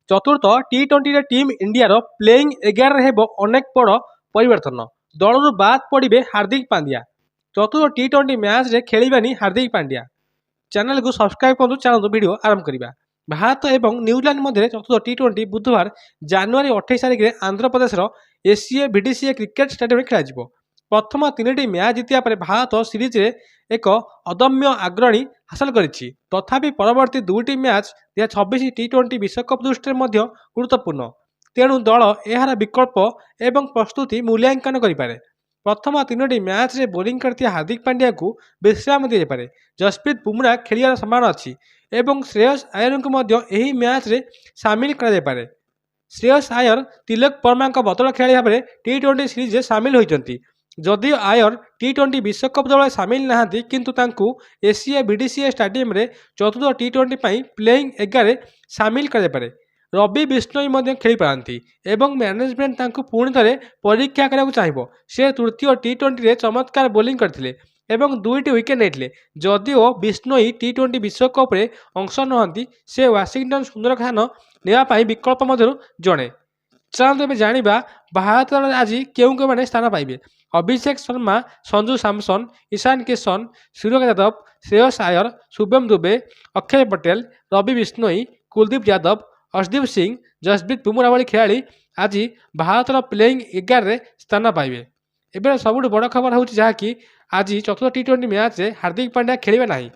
चतुर्थ टी20 team India playing 11 हेब अनेक बड़ परिवर्तन। दलू बाद पड़े हार्दिक पांड्या। चतुर्थ टी20 मैच रे खेलिबानी हार्दिक पांड्या। चैनल को सब्सक्राइब करूँ। चलते वीडियो आरंभ करवा। भारत एवं न्यूजीलैंड मध्य चतुर्थ टी20 बुधवार जनवरी 28 तारिख में Andhra Pradesh ACA BDCA cricket stadium खेल। प्रथम 3टी मैच जितिया पर भारत सीरीज रे एक अदम्य अग्रणी हासिल करिछि। तथापि परवर्ती 2टी मैच 2026 टी20 विश्वकप दृष्टि गुरुत्वपूर्ण। तेणु दल यार विकल्प एवं प्रस्तुति मूल्यांकन करें। प्रथम 3टी मैच रे बोलिंग करती हार्दिक पांड्या को विश्राम दी जाए। जसप्रीत बुमरा खेलियार सम्भावना अच्छी एवं श्रेयस आयर को यही मैच रे सामिल कर। श्रेयस आयर तिलक वर्मा बदल खेलाड़ी भाव में टी20 सीरीज रे सामिल होती। जदियो आयर टी20 विश्वकप दल सामिल नहांती किंतु तांकु एसीए बीडीसीए स्टेडियम रे चतुर्थ टी20 प्लेइंग 11 सामिल कर। रवि बिश्नोई खेली पारती एवं मैनेजमेंट तांकु पुणी थे परीक्षा करने चाहिए। से तृतीय टी20 रे चमत्कार बोलिंग करथिले एवं 2टी विकेट नेइथिले। जदिओ बिश्नोई टी20 विश्वकप रे अंश नहंती से वाशिंगटन सुंदर खान नेवाई विकल्प मध्य जड़े। चलते एवं जाना भारत आज क्यों क्यों मैंने स्थान पाइबे। अभिषेक शर्मा, संजू सैमसन, ईशान किशन, सूर्य यादव, श्रेयस आयर, शुभम दुबे, अक्षय पटेल, रवि बिश्नोई, कुलदीप यादव, अर्शदीप सिंह, जसप्रीत बुमरा भली खेलाड़ी आज भारत प्लेइंग 11 स्थान पाइबे। एबे सबुठ बड़ खबर होची जहाँकि आज चतुर्थ टी20 मैच रे हार्दिक पांड्या खेलिबे नाही।